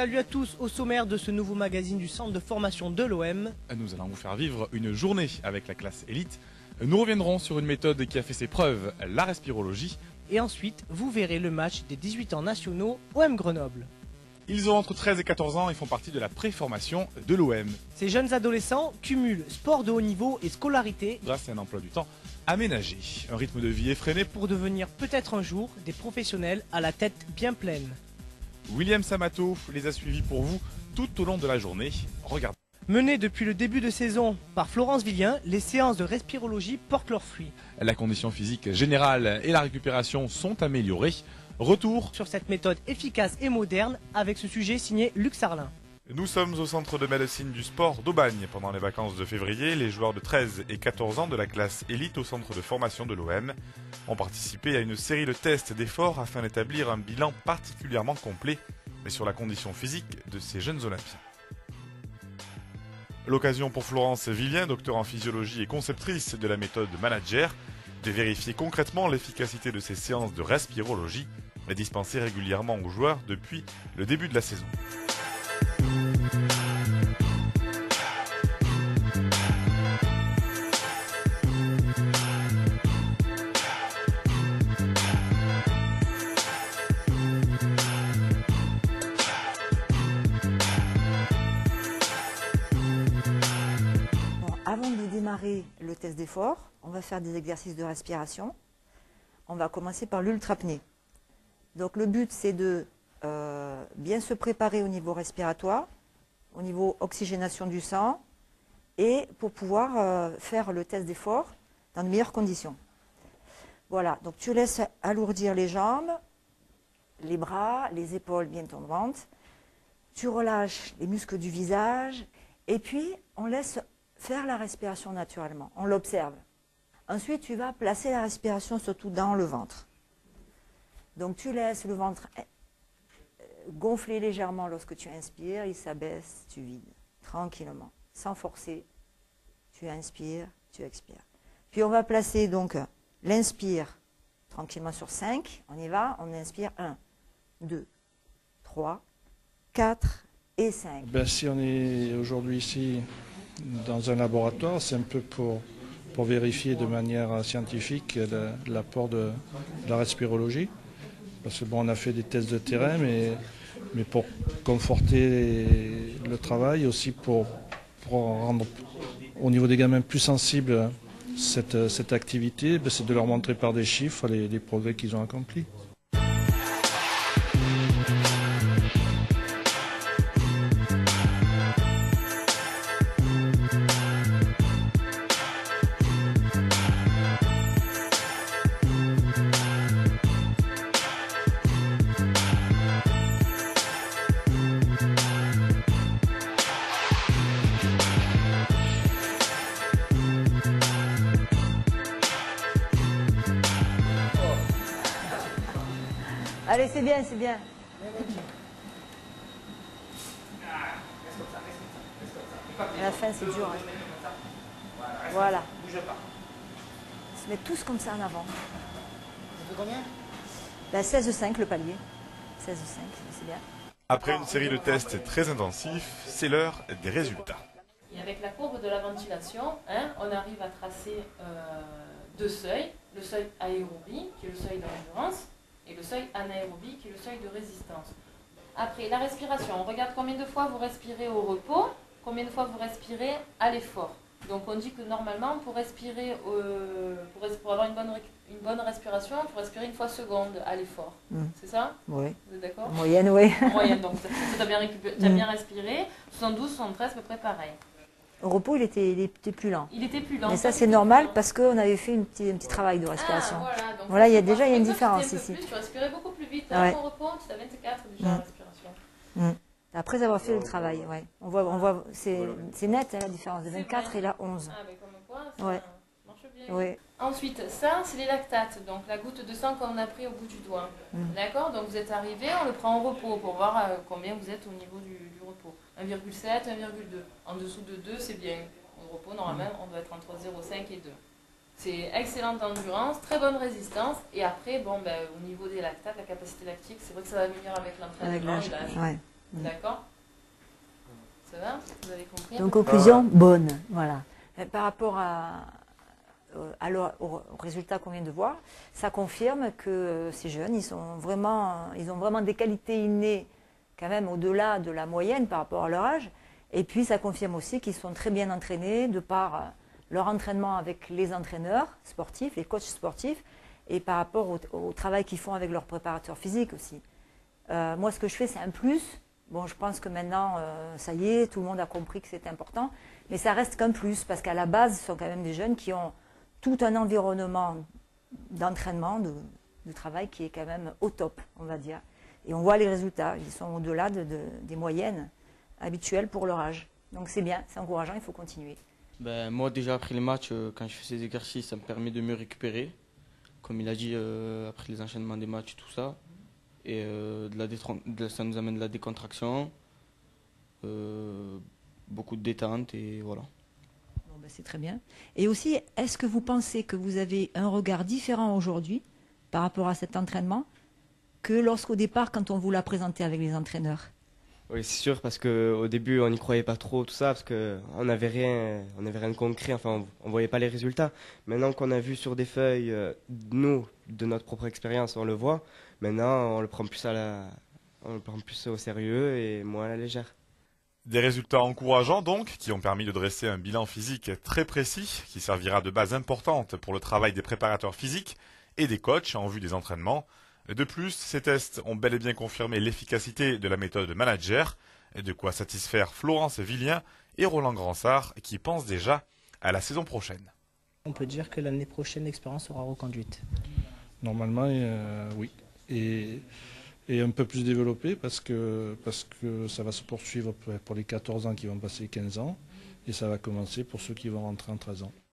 Salut à tous, au sommaire de ce nouveau magazine du centre de formation de l'OM. Nous allons vous faire vivre une journée avec la classe élite. Nous reviendrons sur une méthode qui a fait ses preuves, la respirologie. Et ensuite, vous verrez le match des 18 ans nationaux OM Grenoble. Ils ont entre 13 et 14 ans et font partie de la préformation de l'OM. Ces jeunes adolescents cumulent sport de haut niveau et scolarité grâce à un emploi du temps aménagé, un rythme de vie effréné pour devenir peut-être un jour des professionnels à la tête bien pleine. William Samato les a suivis pour vous tout au long de la journée. Regardez. Menées depuis le début de saison par Florence Villien, les séances de respirologie portent leurs fruits. La condition physique générale et la récupération sont améliorées. Retour sur cette méthode efficace et moderne avec ce sujet signé Luc Sarlin. Nous sommes au centre de médecine du sport d'Aubagne. Pendant les vacances de février, les joueurs de 13 et 14 ans de la classe élite au centre de formation de l'OM ont participé à une série de tests d'efforts afin d'établir un bilan particulièrement complet, mais sur la condition physique de ces jeunes Olympiens. L'occasion pour Florence Villien, docteur en physiologie et conceptrice de la méthode Manager, de vérifier concrètement l'efficacité de ces séances de respirologie dispensées régulièrement aux joueurs depuis le début de la saison. Avant de démarrer le test d'effort, on va faire des exercices de respiration. On va commencer par l'ultrapnée. Donc le but, c'est de bien se préparer au niveau respiratoire, au niveau oxygénation du sang, et pour pouvoir faire le test d'effort dans de meilleures conditions. Voilà, donc tu laisses alourdir les jambes, les bras, les épaules bien tombantes. Tu relâches les muscles du visage, et puis on laisse faire la respiration naturellement, on l'observe. Ensuite, tu vas placer la respiration surtout dans le ventre. Donc tu laisses le ventre gonfler légèrement lorsque tu inspires, il s'abaisse, tu vides, tranquillement, sans forcer. Tu inspires, tu expires. Puis on va placer donc l'inspire tranquillement sur 5, on y va, on inspire 1, 2, 3, 4 et 5. Si on est aujourd'hui ici dans un laboratoire, c'est un peu pour vérifier de manière scientifique l'apport de la respirologie. Parce que bon, on a fait des tests de terrain, mais pour conforter le travail, aussi pour rendre au niveau des gamins plus sensibles cette activité, c'est de leur montrer par des chiffres les progrès qu'ils ont accomplis. Allez, c'est bien, c'est bien. À la fin, c'est dur. Hein. Voilà. Ils se mettent tous comme ça en avant. Ça fait combien? 16,5 le palier. 16,5, c'est bien. Après une série de tests très intensifs, c'est l'heure des résultats. Et avec la courbe de la ventilation, on arrive à tracer deux seuils. Le seuil aérobie, qui est le seuil d'endurance, et le seuil anaérobie, qui est le seuil de résistance. Après, la respiration, on regarde combien de fois vous respirez au repos, combien de fois vous respirez à l'effort. Donc on dit que normalement, pour respirer, pour avoir une bonne respiration, il faut respirer une fois seconde à l'effort. C'est ça? Oui. Vous êtes d'accord? En moyenne, oui. En moyenne, donc tu as bien respiré. 72, 73, à peu près pareil. Au repos, il était plus lent. Il était plus lent. Mais ça, c'est normal parce qu'on avait fait un petit travail de respiration. Ah, voilà, il y a une différence ici. Tu respirais beaucoup plus vite. Ouais. Au repos, tu as 24 déjà respiration. Après avoir fait le travail, ouais. On voit c'est net la différence de 24 et là 11. Ah, mais comme quoi, ça marche bien. Ouais. Ensuite, ça, c'est les lactates, donc la goutte de sang qu'on a pris au bout du doigt. D'accord? Donc vous êtes arrivé, on le prend au repos pour voir combien vous êtes au niveau du repos. 1,7, 1,2. En dessous de 2, c'est bien. Au repos, normalement, on doit être entre 0,5 et 2. C'est excellente endurance, très bonne résistance. Et après, bon, au niveau des lactates, la capacité lactique, c'est vrai que ça va venir avec l'entraînement et l'âge. Ouais. D'accord? Ça va? Vous avez compris? Donc conclusion, bonne. Voilà. Par rapport au résultat qu'on vient de voir, ça confirme que ces jeunes, ils ont vraiment des qualités innées quand même au-delà de la moyenne par rapport à leur âge. Et puis ça confirme aussi qu'ils sont très bien entraînés de par leur entraînement avec les entraîneurs sportifs, les coachs sportifs, et par rapport au travail qu'ils font avec leurs préparateurs physiques aussi. Moi, ce que je fais, c'est un plus. Bon, je pense que maintenant, ça y est, tout le monde a compris que c'est important, mais ça reste qu'un plus, parce qu'à la base, ce sont quand même des jeunes qui ont tout un environnement d'entraînement, de travail qui est quand même au top, on va dire. Et on voit les résultats, ils sont au-delà des moyennes habituelles pour leur âge. Donc c'est bien, c'est encourageant, il faut continuer. Ben, moi, déjà après les matchs, quand je fais ces exercices, ça me permet de mieux récupérer. Comme il a dit, après les enchaînements des matchs, tout ça. Et ça nous amène de la décontraction, beaucoup de détente et voilà. Bon, ben, c'est très bien. Et aussi, est-ce que vous pensez que vous avez un regard différent aujourd'hui par rapport à cet entraînement que lorsqu'au départ, quand on vous l'a présenté avec les entraîneurs? Oui, c'est sûr, parce qu'au début, on n'y croyait pas trop, tout ça, parce qu'on n'avait rien de concret, enfin, on ne voyait pas les résultats. Maintenant qu'on a vu sur des feuilles, nous, de notre propre expérience, on le voit. Maintenant, on le prend plus au sérieux et moins à la légère. Des résultats encourageants donc, qui ont permis de dresser un bilan physique très précis, qui servira de base importante pour le travail des préparateurs physiques et des coachs en vue des entraînements. De plus, ces tests ont bel et bien confirmé l'efficacité de la méthode manager, de quoi satisfaire Florence Villien et Roland Gransart, qui pensent déjà à la saison prochaine. On peut dire que l'année prochaine, l'expérience sera reconduite. Normalement, oui. Et un peu plus développé parce que ça va se poursuivre pour les 14 ans qui vont passer 15 ans et ça va commencer pour ceux qui vont rentrer en 13 ans.